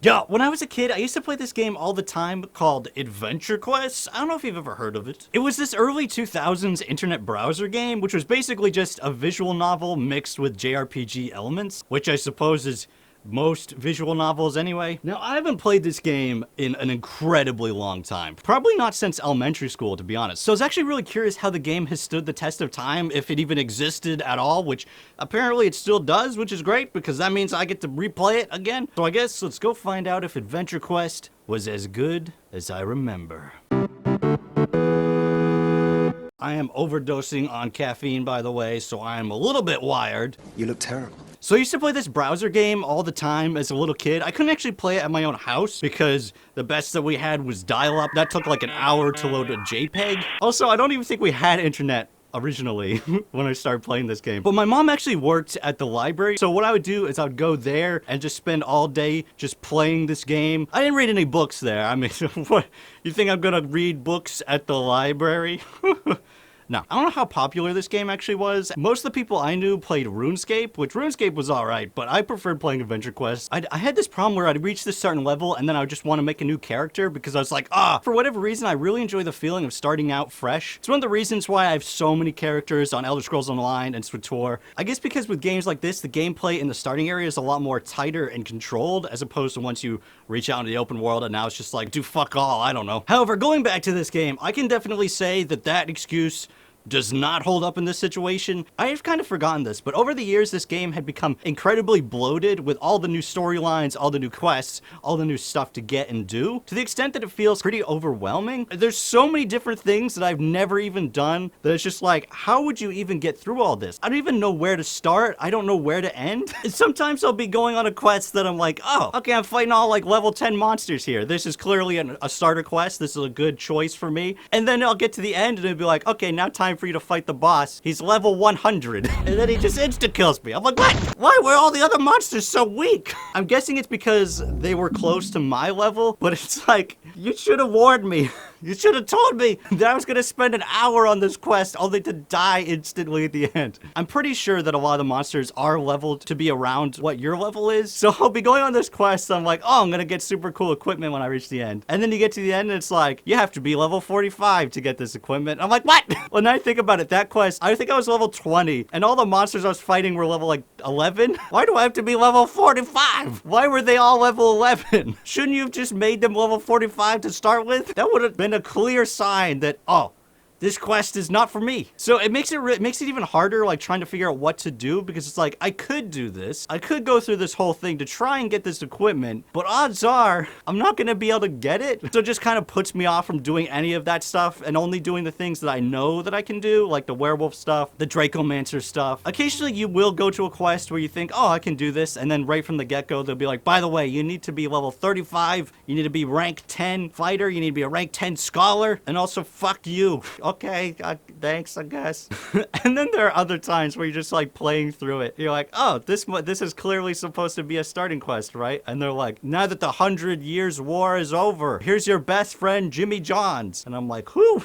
Yo, when I was a kid, I used to play this game all the time called Adventure Quest. I don't know if you've ever heard of it. It was this early 2000s internet browser game, which was basically just a visual novel mixed with JRPG elements, which I suppose is most visual novels anyway. Now, I haven't played this game in an incredibly long time. Probably not since elementary school, to be honest. So I was actually really curious how the game has stood the test of time, if it even existed at all, which apparently it still does, which is great because that means I get to replay it again. So I guess let's go find out if Adventure Quest was as good as I remember. I am overdosing on caffeine, by the way, so I am a little bit wired. You look terrible. So I used to play this browser game all the time as a little kid. I couldn't actually play it at my own house because the best that we had was dial-up. That took like an hour to load a JPEG. Also, I don't even think we had internet originally when I started playing this game. But my mom actually worked at the library, so what I would do is I would go there and just spend all day just playing this game. I didn't read any books there. I mean, what? You think I'm gonna read books at the library? No, I don't know how popular this game actually was. Most of the people I knew played RuneScape, which RuneScape was alright, but I preferred playing Adventure Quest. I had this problem where I'd reach this certain level and then I would just want to make a new character because I was like, for whatever reason, I really enjoy the feeling of starting out fresh. It's one of the reasons why I have so many characters on Elder Scrolls Online and SWTOR. I guess because with games like this, the gameplay in the starting area is a lot more tighter and controlled as opposed to once you reach out into the open world and now it's just like, do fuck all, I don't know. However, going back to this game, I can definitely say that that excuse does not hold up in this situation. I have kind of forgotten this, but over the years, this game had become incredibly bloated with all the new storylines, all the new quests, all the new stuff to get and do, to the extent that it feels pretty overwhelming. There's so many different things that I've never even done that it's just like, how would you even get through all this? I don't even know where to start. I don't know where to end. Sometimes I'll be going on a quest that I'm like, oh, okay, I'm fighting all like level 10 monsters here. This is clearly a starter quest. This is a good choice for me. And then I'll get to the end and it'll be like, okay, now time for you to fight the boss. He's level 100. And then he just insta-kills me. I'm like, what? Why were all the other monsters so weak? I'm guessing it's because they were close to my level, but it's like, you should have warned me. You should have told me that I was gonna spend an hour on this quest only to die instantly at the end. I'm pretty sure that a lot of the monsters are leveled to be around what your level is. So I'll be going on this quest, I'm like, oh, I'm gonna get super cool equipment when I reach the end. And then you get to the end and it's like, you have to be level 45 to get this equipment. I'm like, what? When I think about it, that quest, I think I was level 20 and all the monsters I was fighting were level like 11. Why do I have to be level 45? Why were they all level 11? Shouldn't you have just made them level 45 to start with? That would have been a clear sign that, oh, this quest is not for me. So it makes it even harder, like trying to figure out what to do, because it's like, I could do this. I could go through this whole thing to try and get this equipment, but odds are I'm not gonna be able to get it. So it just kind of puts me off from doing any of that stuff and only doing the things that I know that I can do, like the werewolf stuff, the Dracomancer stuff. Occasionally you will go to a quest where you think, oh, I can do this, and then right from the get-go, they'll be like, by the way, you need to be level 35, you need to be rank 10 fighter, you need to be a rank 10 scholar, and also fuck you. Okay, thanks, I guess. And then there are other times where you're just like playing through it. You're like, oh, this is clearly supposed to be a starting quest, right? And they're like, now that the 100 Years War is over, here's your best friend, Jimmy Johns. And I'm like, who?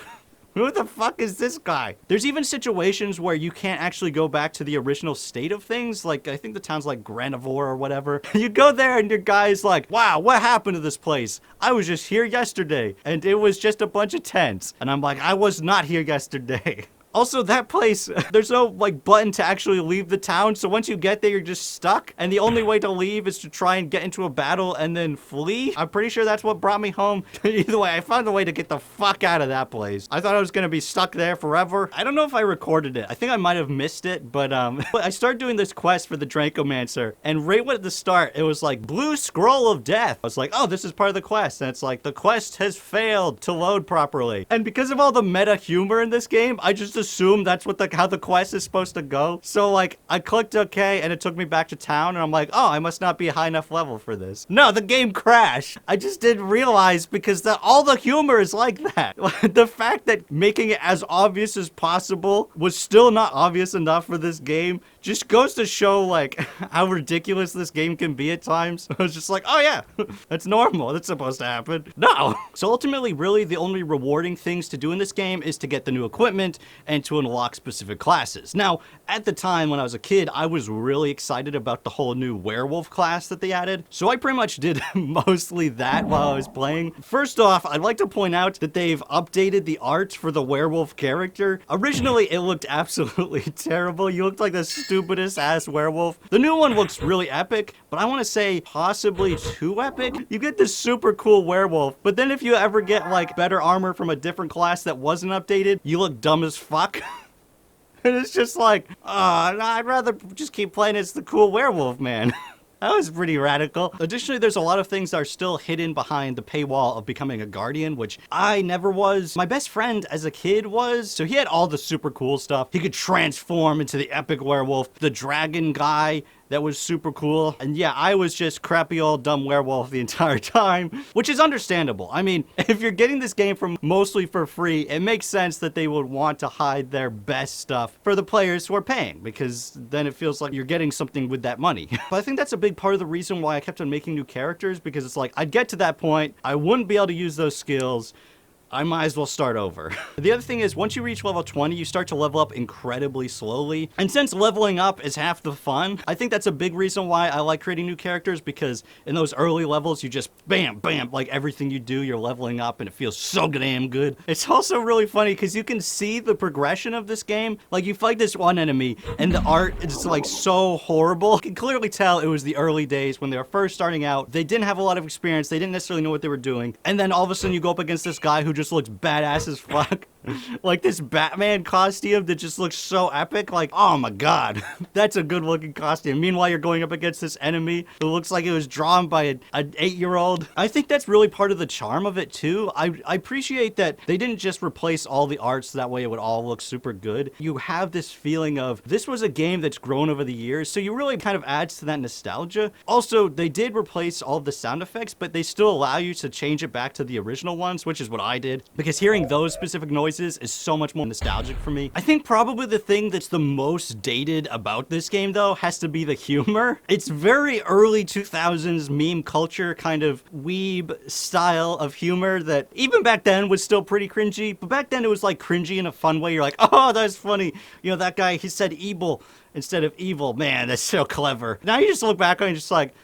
Who the fuck is this guy? There's even situations where you can't actually go back to the original state of things. Like, I think the town's like Granivore or whatever. You go there and your guy's like, wow, what happened to this place? I was just here yesterday and it was just a bunch of tents. And I'm like, I was not here yesterday. Also, that place, there's no, like, button to actually leave the town, so once you get there, you're just stuck, and the only way to leave is to try and get into a battle and then flee. I'm pretty sure that's what brought me home. Either way, I found a way to get the fuck out of that place. I thought I was gonna be stuck there forever. I don't know if I recorded it. I think I might have missed it, but, I started doing this quest for the Dracomancer, and right at the start, it was like, Blue Scroll of Death. I was like, oh, this is part of the quest, and it's like, the quest has failed to load properly. And because of all the meta humor in this game, I just assume that's what how the quest is supposed to go. So like I clicked OK and it took me back to town and I'm like, oh, I must not be a high enough level for this. No, the game crashed. I just didn't realize because all the humor is like that. The fact that making it as obvious as possible was still not obvious enough for this game just goes to show like how ridiculous this game can be at times. I was just like, oh yeah, that's normal. That's supposed to happen. No. So ultimately, really the only rewarding things to do in this game is to get the new equipment and to unlock specific classes. Now, at the time when I was a kid, I was really excited about the whole new werewolf class that they added, so I pretty much did mostly that while I was playing. First off, I'd like to point out that they've updated the art for the werewolf character. Originally, it looked absolutely terrible. You looked like the stupidest ass werewolf. The new one looks really epic, but I want to say possibly too epic. You get this super cool werewolf, but then if you ever get like better armor from a different class that wasn't updated, you look dumb as fuck. And it's just like, I'd rather just keep playing as the cool werewolf, man. That was pretty radical. Additionally, there's a lot of things that are still hidden behind the paywall of becoming a guardian, which I never was. My best friend as a kid was, so he had all the super cool stuff. He could transform into the epic werewolf, the dragon guy that was super cool. And yeah, I was just crappy old dumb werewolf the entire time, which is understandable. I mean, if you're getting this game from mostly for free, it makes sense that they would want to hide their best stuff for the players who are paying, because then it feels like you're getting something with that money. But I think that's a big part of the reason why I kept on making new characters, because it's like, I'd get to that point, I wouldn't be able to use those skills, I might as well start over. The other thing is, once you reach level 20, you start to level up incredibly slowly. And since leveling up is half the fun, I think that's a big reason why I like creating new characters, because in those early levels, you just bam, bam, like everything you do, you're leveling up and it feels so damn good. It's also really funny because you can see the progression of this game. Like, you fight this one enemy and the art is like so horrible. You can clearly tell it was the early days when they were first starting out. They didn't have a lot of experience. They didn't necessarily know what they were doing. And then all of a sudden you go up against this guy who just looks badass as fuck. Like this Batman costume that just looks so epic. Like, oh my god, that's a good looking costume. Meanwhile, you're going up against this enemy who looks like it was drawn by an 8-year-old. I think that's really part of the charm of it too. I appreciate that they didn't just replace all the arts so that way it would all look super good. You have this feeling of this was a game that's grown over the years, so you really kind of adds to that nostalgia. Also, they did replace all of the sound effects, but they still allow you to change it back to the original ones, which is what I did, because hearing those specific noises is so much more nostalgic for me. I think probably the thing that's the most dated about this game, though, has to be the humor. It's very early 2000s meme culture kind of weeb style of humor that even back then was still pretty cringy, but back then it was like cringy in a fun way. You're like, oh, that's funny. You know, that guy, he said evil instead of evil. Man, that's so clever. Now you just look back on it and just like,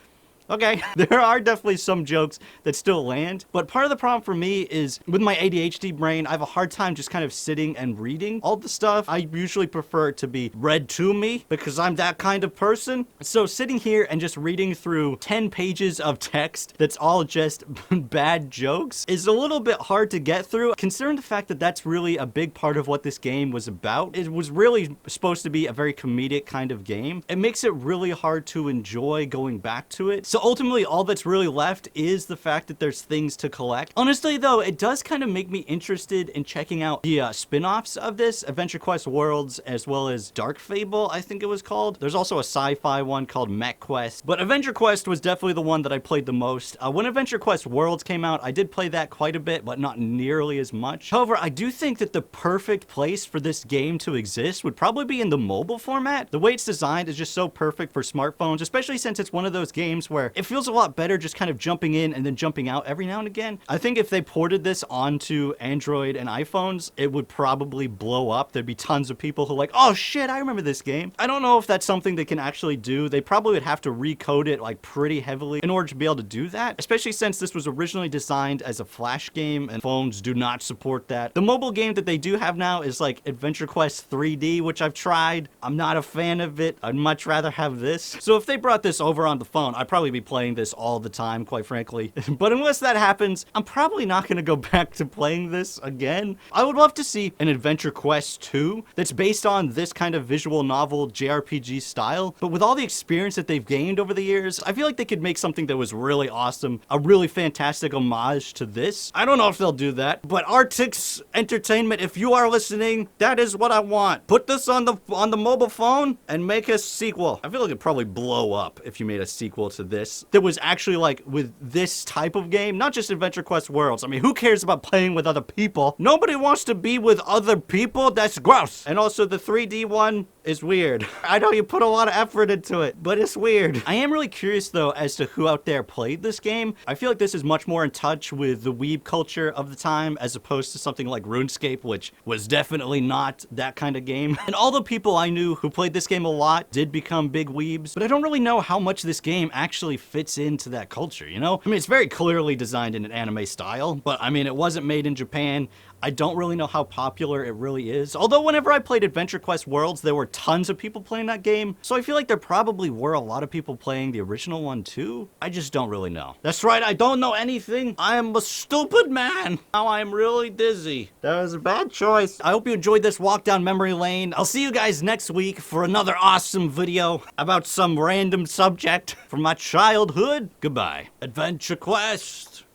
okay, there are definitely some jokes that still land, but part of the problem for me is with my ADHD brain, I have a hard time just kind of sitting and reading all the stuff. I usually prefer it to be read to me because I'm that kind of person. So sitting here and just reading through 10 pages of text that's all just bad jokes is a little bit hard to get through, considering the fact that that's really a big part of what this game was about. It was really supposed to be a very comedic kind of game. It makes it really hard to enjoy going back to it. So ultimately, all that's really left is the fact that there's things to collect. Honestly, though, it does kind of make me interested in checking out the spin-offs of this, Adventure Quest Worlds, as well as Dark Fable, I think it was called. There's also a sci-fi one called Mech Quest, but Adventure Quest was definitely the one that I played the most. When Adventure Quest Worlds came out, I did play that quite a bit, but not nearly as much. However, I do think that the perfect place for this game to exist would probably be in the mobile format. The way it's designed is just so perfect for smartphones, especially since it's one of those games where it feels a lot better just kind of jumping in and then jumping out every now and again. I think if they ported this onto Android and iPhones, it would probably blow up. There'd be tons of people who are like, oh shit, I remember this game. I don't know if that's something they can actually do. They probably would have to recode it like pretty heavily in order to be able to do that, especially since this was originally designed as a Flash game and phones do not support that. The mobile game that they do have now is like Adventure Quest 3D, which I've tried. I'm not a fan of it. I'd much rather have this. So if they brought this over on the phone, I'd probably be playing this all the time, quite frankly. But unless that happens, I'm probably not going to go back to playing this again. I would love to see an Adventure Quest 2 that's based on this kind of visual novel JRPG style, but with all the experience that they've gained over the years, I feel like they could make something that was really awesome, a really fantastic homage to this. I don't know if they'll do that, but Artix Entertainment, if you are listening, that is what I want. Put this on the mobile phone and make a sequel. I feel like it'd probably blow up if you made a sequel to this that was actually like with this type of game, not just Adventure Quest Worlds. I mean, who cares about playing with other people? Nobody wants to be with other people. That's gross. And also the 3D one, It's weird. I know you put a lot of effort into it, but it's weird. I am really curious though as to who out there played this game. I feel like this is much more in touch with the weeb culture of the time as opposed to something like RuneScape, which was definitely not that kind of game. And all the people I knew who played this game a lot did become big weebs, but I don't really know how much this game actually fits into that culture, you know? I mean, it's very clearly designed in an anime style, but I mean, it wasn't made in Japan. I don't really know how popular it really is. Although whenever I played Adventure Quest Worlds, there were tons of people playing that game. So I feel like there probably were a lot of people playing the original one too. I just don't really know. That's right, I don't know anything. I am a stupid man. Now I am really dizzy. That was a bad choice. I hope you enjoyed this walk down memory lane. I'll see you guys next week for another awesome video about some random subject from my childhood. Goodbye. Adventure Quest.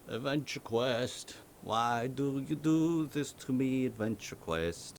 Adventure Quest. Why do you do this to me, Adventure Quest?